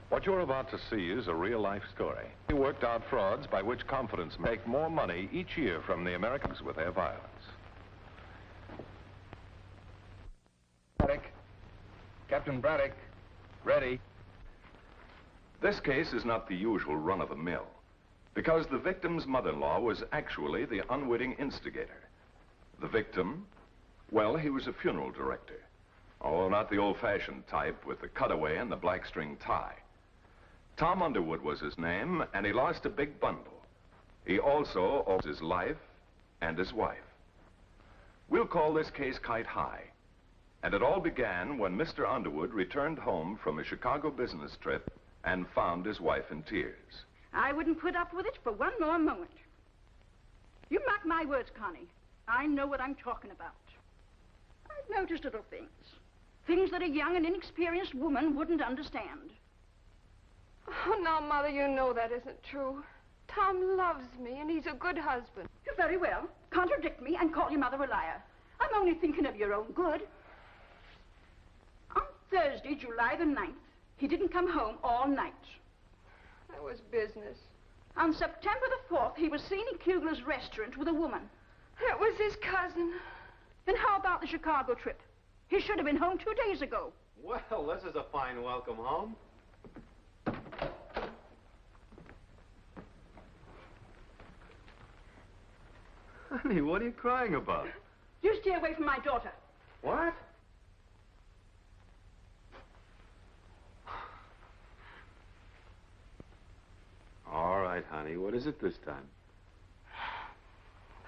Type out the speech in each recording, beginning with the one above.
What you're about to see is a real-life story. He worked out frauds by which confidence make more money each year from the Americans with their violence. Braddock. Captain Braddock. Ready. This case is not the usual run-of-the-mill, because the victim's mother-in-law was actually the unwitting instigator. The victim, well, he was a funeral director. Although not the old-fashioned type with the cutaway and the black string tie. Tom Underwood was his name, and he lost a big bundle. He also owes his life and his wife. We'll call this case Kite High. And it all began when Mr. Underwood returned home from a Chicago business trip and found his wife in tears. I wouldn't put up with it for one more moment. You mark my words, Connie. I know what I'm talking about. I've noticed little things. Things that a young and inexperienced woman wouldn't understand. Oh, now, Mother, you know that isn't true. Tom loves me, and he's a good husband. Very well. Contradict me and call your mother a liar. I'm only thinking of your own good. On Thursday, July the 9th, he didn't come home all night. That was business. On September the 4th, he was seen in Kugler's restaurant with a woman. That was his cousin. And how about the Chicago trip? He should have been home 2 days ago. Well, this is a fine welcome home. Honey, what are you crying about? You stay away from my daughter. What? All right, honey. What is it this time?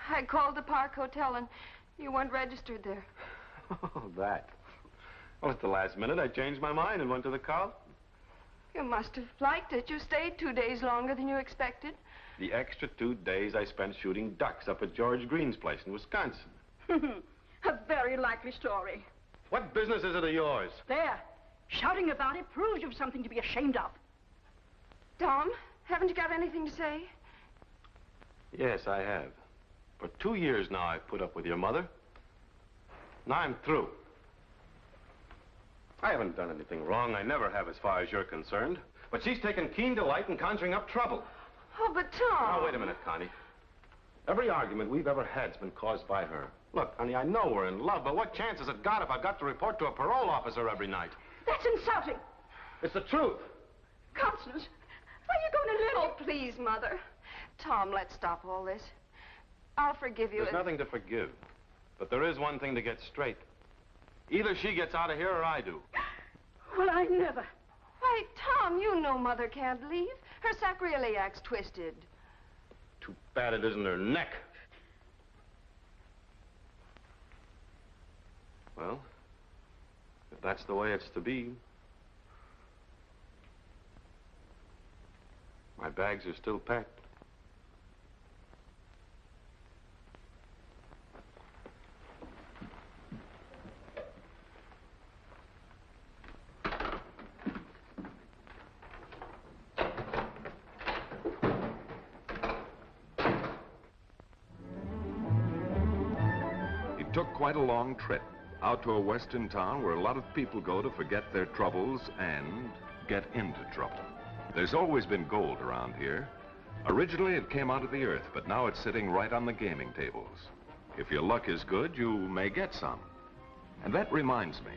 I called the Park Hotel, and you weren't registered there. Oh, that. Well, at the last minute, I changed my mind and went to the Carlton. You must have liked it. You stayed 2 days longer than you expected. The extra 2 days I spent shooting ducks up at George Green's place in Wisconsin. A very likely story. What business is it of yours? There. Shouting about it proves you've something to be ashamed of. Tom, haven't you got anything to say? Yes, I have. For 2 years now, I've put up with your mother. Now I'm through. I haven't done anything wrong. I never have, as far as you're concerned. But she's taken keen delight in conjuring up trouble. Oh, but Tom... Now, wait a minute, Connie. Every argument we've ever had's been caused by her. Look, honey, I know we're in love, but what chance has it got if I've got to report to a parole officer every night? That's insulting. It's the truth. Constance, are you going to let Oh, please, Mother. Tom, let's stop all this. I'll forgive you. There's nothing to forgive. But there is one thing to get straight. Either she gets out of here or I do. Well, I never. Why, Tom, you know Mother can't leave. Her sacroiliac's twisted. Too bad it isn't her neck. Well, if that's the way it's to be, my bags are still packed. It took quite a long trip out to a western town where a lot of people go to forget their troubles and get into trouble. There's always been gold around here. Originally, it came out of the earth, but now it's sitting right on the gaming tables. If your luck is good, you may get some. And that reminds me,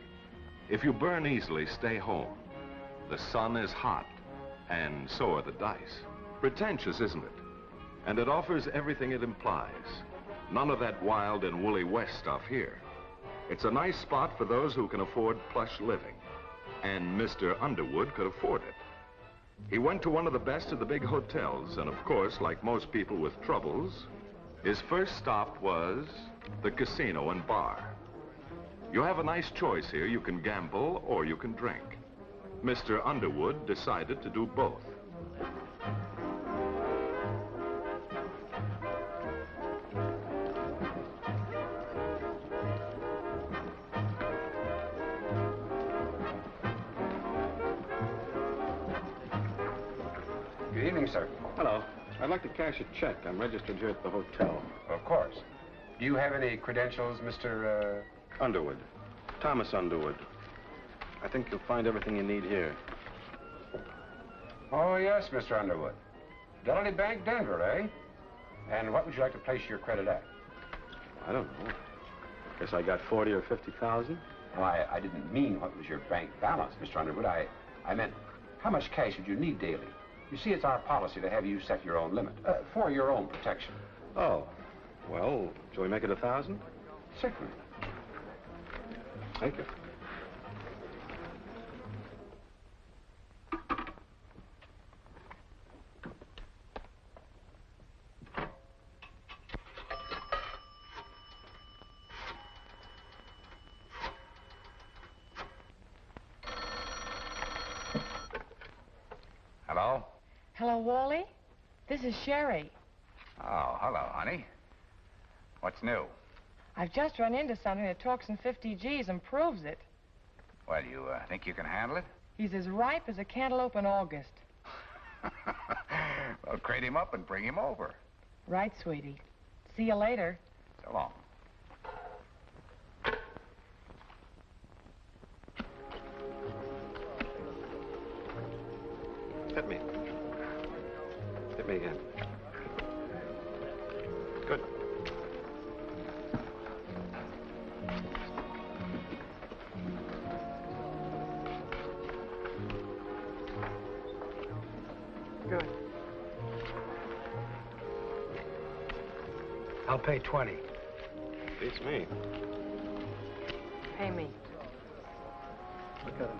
if you burn easily, stay home. The sun is hot, and so are the dice. Pretentious, isn't it? And it offers everything it implies. None of that wild and woolly west stuff here. It's a nice spot for those who can afford plush living. And Mr. Underwood could afford it. He went to one of the best of the big hotels, and of course, like most people with troubles, his first stop was the casino and bar. You have a nice choice here. You can gamble or you can drink. Mr. Underwood decided to do both. Good evening, sir. Hello. I'd like to cash a check. I'm registered here at the hotel. Of course. Do you have any credentials, Mr. Underwood. Thomas Underwood. I think you'll find everything you need here. Oh, yes, Mr. Underwood. Fidelity Bank, Denver, eh? And what would you like to place your credit at? I don't know. Guess I got 40 or 50,000. Oh, I didn't mean what was your bank balance, Mr. Underwood. I meant how much cash would you need daily? You see, it's our policy to have you set your own limit for your own protection. Oh, well, shall we make it 1,000? Certainly. Thank you. Hello? Hello, Wally. This is Sherry. Oh, hello, honey. What's new? I've just run into something that talks in 50 G's and proves it. Well, you think you can handle it? He's as ripe as a cantaloupe in August. Well, crate him up and bring him over. Right, sweetie. See you later. So long. Hit me. Hit me again. Good. Good. I'll pay 20. Beats me. Pay me. Look at him.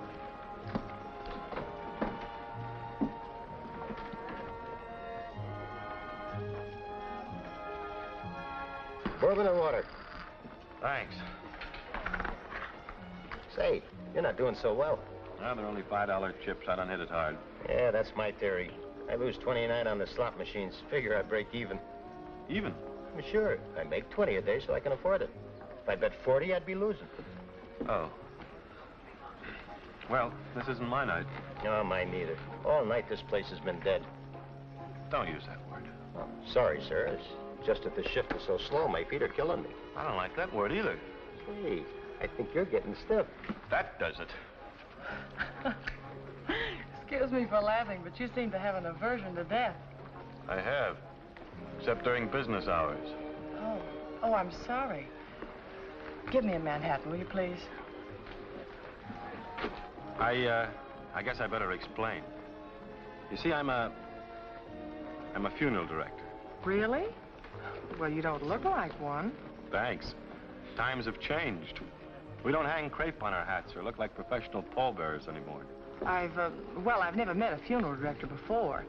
Bourbon or water? Thanks. Say, you're not doing so well. Well, they're only $5 chips. I done hit it hard. Yeah, that's my theory. I lose 29 on the slot machines. Figure I break even. Even? Well, sure. I make 20 a day so I can afford it. If I bet 40, I'd be losing. Oh. Well, this isn't my night. No, mine neither. All night this place has been dead. Don't use that word. Oh, sorry, sir. It's just that the shift is so slow, my feet are killing me. I don't like that word either. Hey, I think you're getting stiff. That does it. Excuse me for laughing, but you seem to have an aversion to death. I have. Except during business hours. Oh, I'm sorry. Give me a Manhattan, will you please? I guess I better explain. You see, I'm a funeral director. Really? Well, you don't look like one. Thanks. Times have changed. We don't hang crepe on our hats or look like professional pallbearers anymore. I've never met a funeral director before.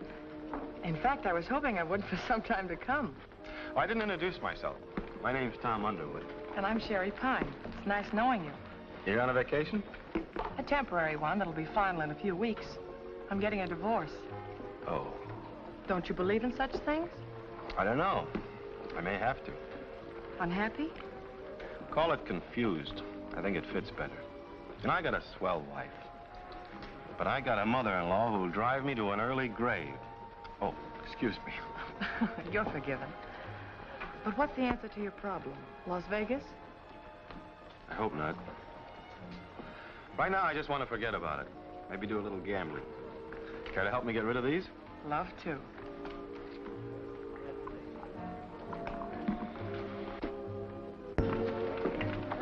In fact, I was hoping I would for some time to come. Oh, I didn't introduce myself. My name's Tom Underwood. And I'm Sherry Pine. It's nice knowing you. You're on a vacation? A temporary one that'll be final in a few weeks. I'm getting a divorce. Oh. Don't you believe in such things? I don't know. I may have to. Unhappy? Call it confused. I think it fits better. And I got a swell wife. But I got a mother-in-law who'll drive me to an early grave. Oh, excuse me. You're forgiven. But what's the answer to your problem? Las Vegas? I hope not. Right now, I just want to forget about it. Maybe do a little gambling. Care to help me get rid of these? Love to.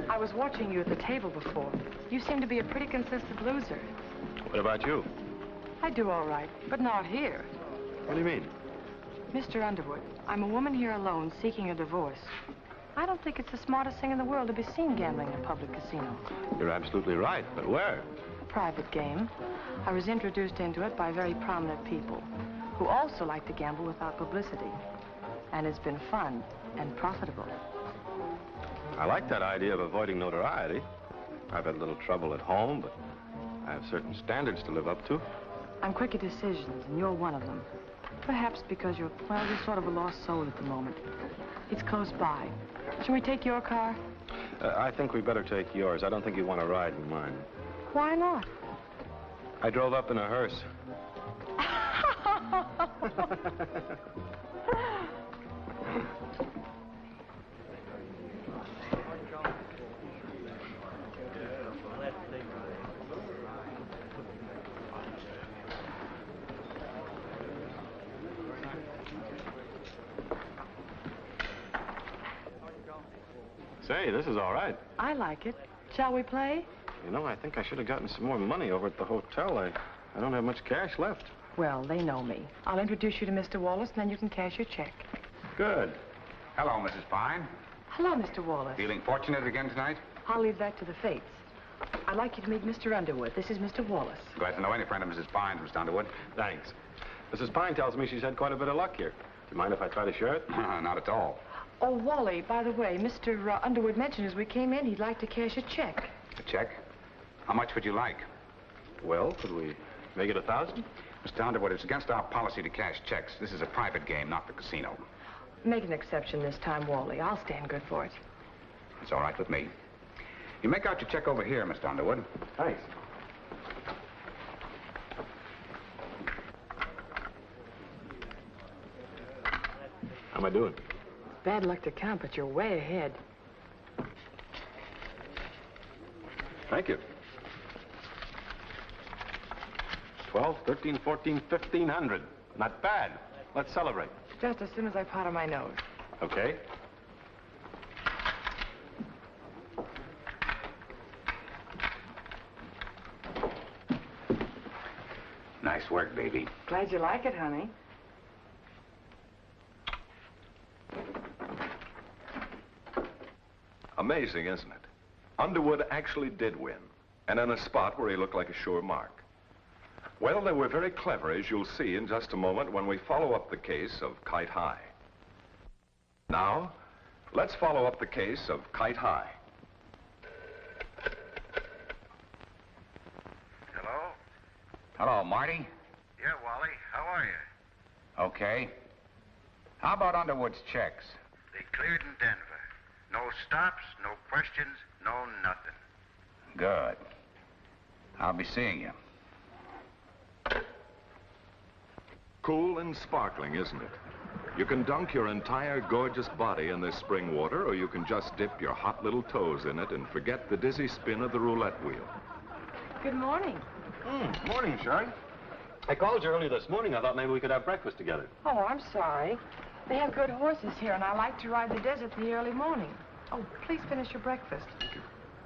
I was watching you at the table before. You seem to be a pretty consistent loser. What about you? I do all right, but not here. What do you mean? Mr. Underwood, I'm a woman here alone seeking a divorce. I don't think it's the smartest thing in the world to be seen gambling in a public casino. You're absolutely right, but where? A private game. I was introduced into it by very prominent people who also like to gamble without publicity. And it's been fun and profitable. I like that idea of avoiding notoriety. I've had a little trouble at home, but I have certain standards to live up to. I'm quick at decisions, and you're one of them. Perhaps because you're sort of a lost soul at the moment. It's close by. Shall we take your car? I think we better take yours. I don't think you want to ride in mine. Why not? I drove up in a hearse. Say, this is all right. I like it. Shall we play? You know, I think I should have gotten some more money over at the hotel. I don't have much cash left. Well, they know me. I'll introduce you to Mr. Wallace, and then you can cash your check. Good. Hello, Mrs. Pine. Hello, Mr. Wallace. Feeling fortunate again tonight? I'll leave that to the fates. I'd like you to meet Mr. Underwood. This is Mr. Wallace. Glad to know any friend of Mrs. Pine's, Mr. Underwood. Thanks. Mrs. Pine tells me she's had quite a bit of luck here. Do you mind if I try to share it? Not at all. Oh, Wally, by the way, Mr. Underwood mentioned as we came in he'd like to cash a check. A check? How much would you like? Well, could we make it 1,000? Mr. Underwood, it's against our policy to cash checks. This is a private game, not the casino. Make an exception this time, Wally. I'll stand good for it. It's all right with me. You make out your check over here, Mr. Underwood. Thanks. How am I doing? Bad luck to count, but you're way ahead. Thank you. 12, 13, 14, 1,500. Not bad. Let's celebrate. Just as soon as I powder my nose. Okay. Nice work, baby. Glad you like it, honey. Amazing, isn't it? Underwood actually did win, and in a spot where he looked like a sure mark. Well, they were very clever, as you'll see in just a moment when we follow up the case of Kite High. Now, let's follow up the case of Kite High. Hello? Hello, Marty. Yeah, Wally. How are you? Okay. How about Underwood's checks? They cleared in Denver. No stops, no questions, no nothing. Good. I'll be seeing you. Cool and sparkling, isn't it? You can dunk your entire gorgeous body in this spring water, or you can just dip your hot little toes in it and forget the dizzy spin of the roulette wheel. Good morning. Morning, Sharon. I called you early this morning. I thought maybe we could have breakfast together. Oh, I'm sorry. They have good horses here, and I like to ride the desert in the early morning. Oh, please finish your breakfast.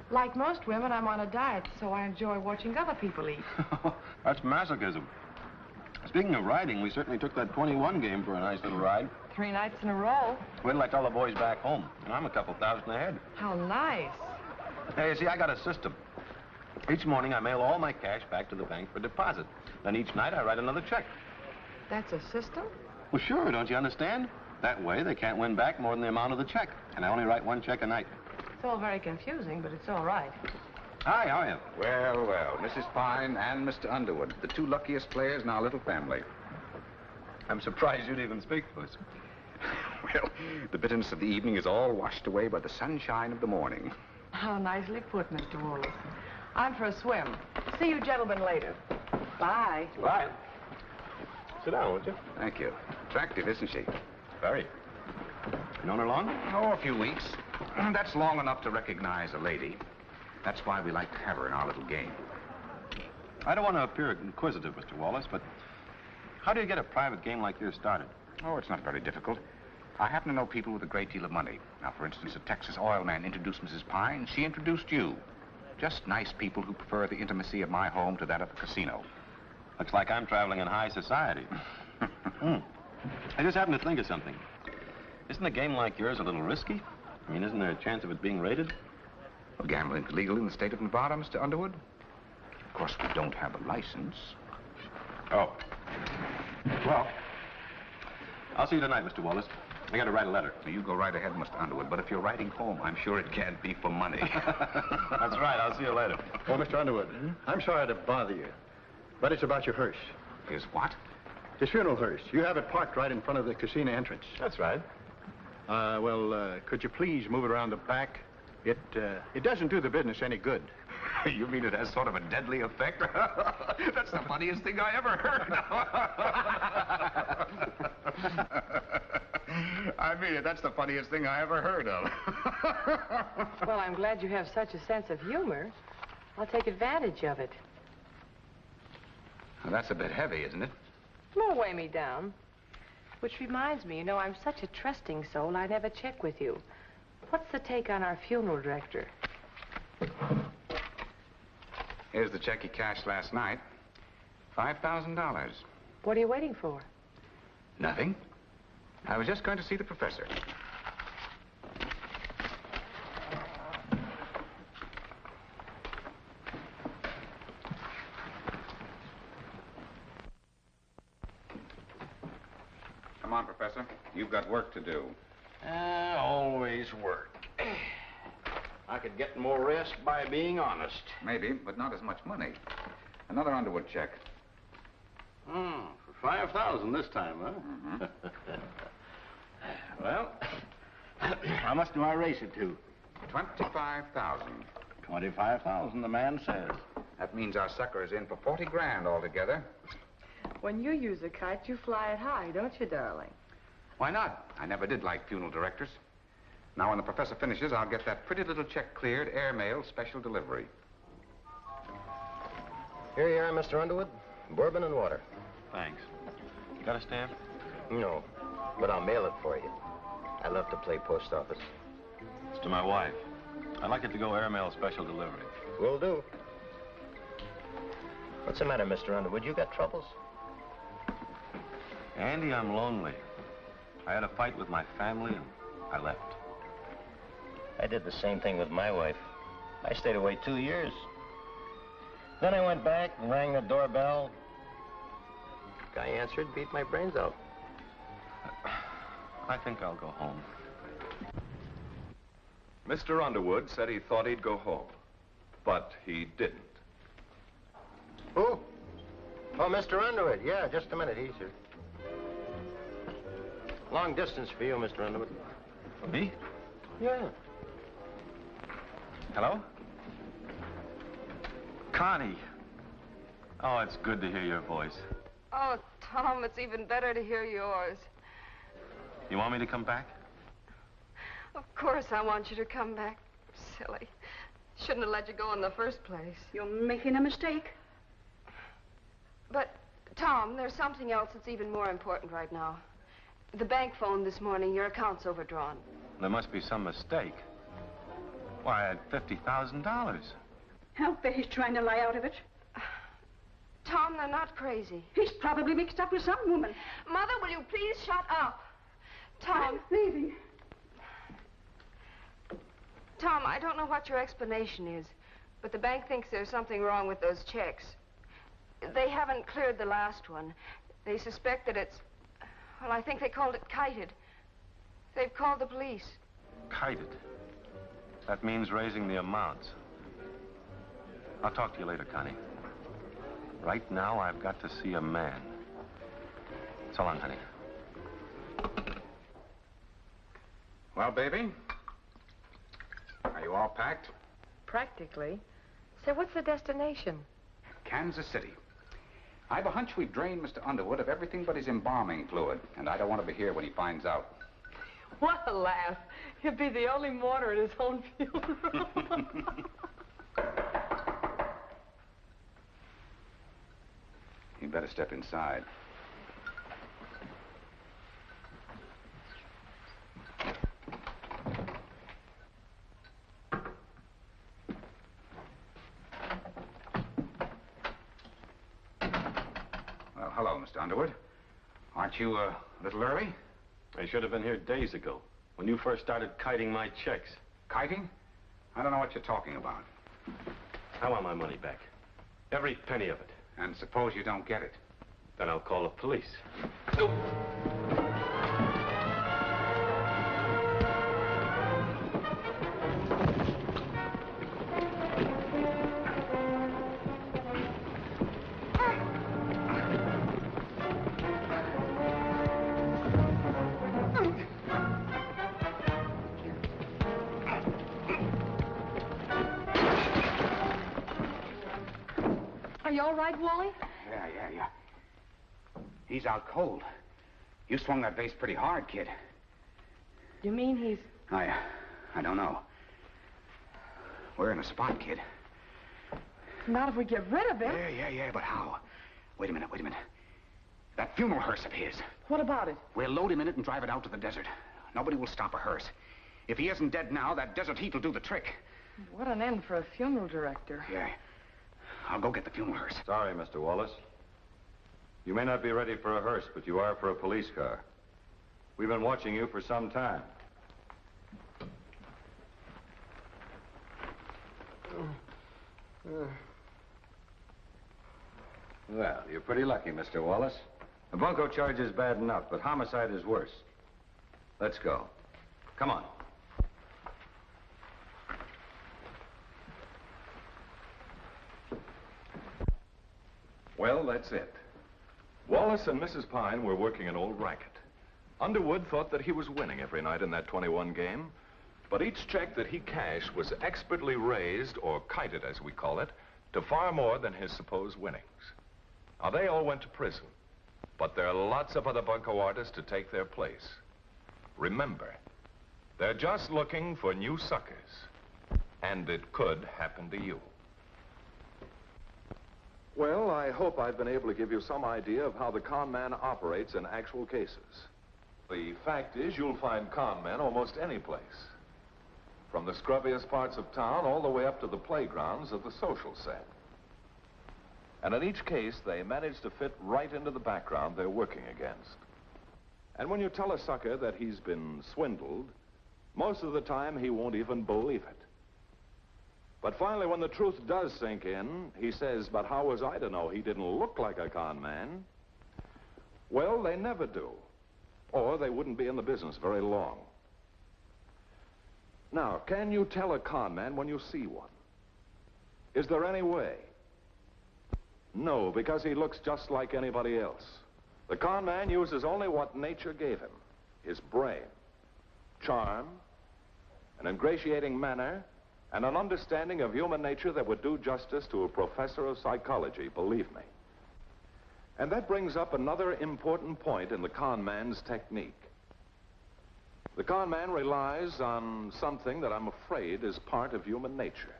Like most women, I'm on a diet, so I enjoy watching other people eat. That's masochism. Speaking of riding, we certainly took that 21 game for a nice little ride. 3 nights in a row. Wait till I tell the boys back home. And I'm a couple thousand ahead. How nice. Hey, see, I got a system. Each morning, I mail all my cash back to the bank for deposit. Then each night, I write another check. That's a system? Well, sure, don't you understand? That way, they can't win back more than the amount of the check. And I only write 1 check a night. It's all very confusing, but it's all right. Hi, how are you? Well, well, Mrs. Pine and Mr. Underwood, the 2 luckiest players in our little family. I'm surprised you'd even speak to us. Well, the bitterness of the evening is all washed away by the sunshine of the morning. How nicely put, Mr. Wallace. I'm for a swim. See you gentlemen later. Bye. Bye. Sit down, won't you? Thank you. Attractive, isn't she? Very. You known her long? Oh, a few weeks. That's long enough to recognize a lady. That's why we like to have her in our little game. I don't want to appear inquisitive, Mr. Wallace, but how do you get a private game like yours started? Oh, it's not very difficult. I happen to know people with a great deal of money. Now, for instance, a Texas oil man introduced Mrs. Pine. She introduced you. Just nice people who prefer the intimacy of my home to that of the casino. Looks like I'm traveling in high society. I just happened to think of something. Isn't a game like yours a little risky? I mean, isn't there a chance of it being raided? Well, gambling's legal in the state of Nevada, Mr. Underwood. Of course, we don't have a license. Oh. Well, I'll see you tonight, Mr. Wallace. I got to write a letter. Now, you go right ahead, Mr. Underwood, but if you're writing home, I'm sure it can't be for money. That's right. I'll see you later. Oh, Mr. Underwood, I'm sorry to bother you, but it's about your hearse. Is what? This funeral hearse. You have it parked right in front of the casino entrance. That's right. Could you please move it around the back? It doesn't do the business any good. You mean it has sort of a deadly effect? That's the funniest thing I ever heard. I mean it. That's the funniest thing I ever heard of. Well, I'm glad you have such a sense of humor. I'll take advantage of it. Well, that's a bit heavy, isn't it? Won't weigh me down. Which reminds me, you know, I'm such a trusting soul, I never check with you. What's the take on our funeral director? Here's the check he cashed last night. $5,000. What are you waiting for? Nothing. I was just going to see the professor. Come on, Professor. You've got work to do. Always work. I could get more rest by being honest. Maybe, but not as much money. Another Underwood check. For 5,000 this time, huh? Mm-hmm. Well, how much do I race it to? 25,000. 25,000, the man says. That means our sucker is in for 40 grand altogether. When you use a kite, you fly it high, don't you, darling? Why not? I never did like funeral directors. Now, when the professor finishes, I'll get that pretty little check cleared, airmail, special delivery. Here you are, Mr. Underwood. Bourbon and water. Thanks. You got a stamp? No, but I'll mail it for you. I love to play post office. It's to my wife. I'd like it to go airmail special delivery. Will do. What's the matter, Mr. Underwood? You got troubles? Andy, I'm lonely. I had a fight with my family and I left. I did the same thing with my wife. I stayed away 2 years. Then I went back and rang the doorbell. Guy answered, beat my brains out. I think I'll go home. Mr. Underwood said he thought he'd go home, but he didn't. Who? Oh, Mr. Underwood. Yeah, just a minute. He's here. Long distance for you, Mr. Underwood. For me? Yeah. Hello? Connie. Oh, it's good to hear your voice. Oh, Tom, it's even better to hear yours. You want me to come back? Of course I want you to come back. Silly. Shouldn't have let you go in the first place. You're making a mistake. But, Tom, there's something else that's even more important right now. The bank phoned this morning. Your account's overdrawn. There must be some mistake. Why, I had $50,000. I'll bet he's trying to lie out of it. Tom, they're not crazy. He's probably mixed up with some woman. Mother, will you please shut up? Tom. I'm leaving. Tom, I don't know what your explanation is, but the bank thinks there's something wrong with those checks. They haven't cleared the last one. They suspect that it's... Well, I think they called it kited. They've called the police. Kited. That means raising the amounts. I'll talk to you later, Connie. Right now, I've got to see a man. So long, honey. Well, baby? Are you all packed? Practically. Say, what's the destination? Kansas City. I have a hunch we've drained Mr. Underwood of everything but his embalming fluid, and I don't want to be here when he finds out. What a laugh. He'll be the only mourner at his own funeral. You'd better step inside. Well, hello, Mr. Underwood. Aren't you a little early? I should have been here days ago, when you first started kiting my checks. Kiting? I don't know what you're talking about. I want my money back. Every penny of it. And suppose you don't get it? Then I'll call the police. Are you all right, Wally? Yeah. He's out cold. You swung that vase pretty hard, kid. You mean he's... I don't know. We're in a spot, kid. Not if we get rid of him. Yeah, but how? Wait a minute. That funeral hearse of his. What about it? We'll load him in it and drive it out to the desert. Nobody will stop a hearse. If he isn't dead now, that desert heat will do the trick. What an end for a funeral director. Yeah. I'll go get the funeral hearse. Sorry, Mr. Wallace. You may not be ready for a hearse, but you are for a police car. We've been watching you for some time. Well, you're pretty lucky, Mr. Wallace. A bunco charge is bad enough, but homicide is worse. Let's go. Come on. Well, that's it. Wallace and Mrs. Pine were working an old racket. Underwood thought that he was winning every night in that 21 game, but each check that he cashed was expertly raised, or kited as we call it, to far more than his supposed winnings. Now, they all went to prison, but there are lots of other bunco artists to take their place. Remember, they're just looking for new suckers, and it could happen to you. Well, I hope I've been able to give you some idea of how the con man operates in actual cases. The fact is, you'll find con men almost any place. From the scrubbiest parts of town all the way up to the playgrounds of the social set. And in each case, they manage to fit right into the background they're working against. And when you tell a sucker that he's been swindled, most of the time he won't even believe it. But finally, when the truth does sink in, he says, "But how was I to know he didn't look like a con man?" Well, they never do. Or they wouldn't be in the business very long. Now, can you tell a con man when you see one? Is there any way? No, because he looks just like anybody else. The con man uses only what nature gave him. His brain, charm, an ingratiating manner, and an understanding of human nature that would do justice to a professor of psychology, believe me. And that brings up another important point in the con man's technique. The con man relies on something that I'm afraid is part of human nature.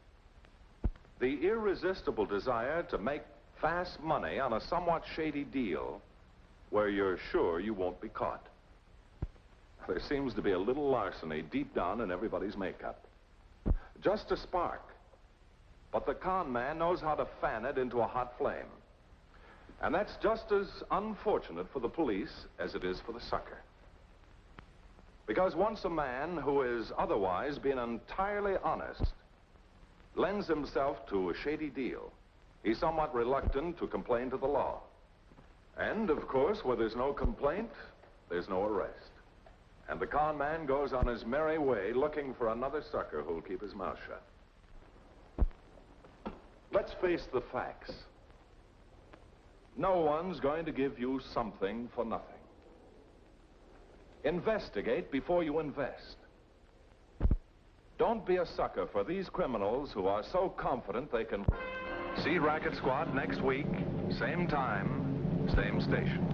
The irresistible desire to make fast money on a somewhat shady deal where you're sure you won't be caught. There seems to be a little larceny deep down in everybody's makeup. Just a spark. But the con man knows how to fan it into a hot flame. And that's just as unfortunate for the police as it is for the sucker. Because once a man who is otherwise being entirely honest lends himself to a shady deal, he's somewhat reluctant to complain to the law. And, of course, where there's no complaint, there's no arrest. And the con man goes on his merry way looking for another sucker who'll keep his mouth shut. Let's face the facts. No one's going to give you something for nothing. Investigate before you invest. Don't be a sucker for these criminals who are so confident they can... See Racket Squad next week, same time, same station.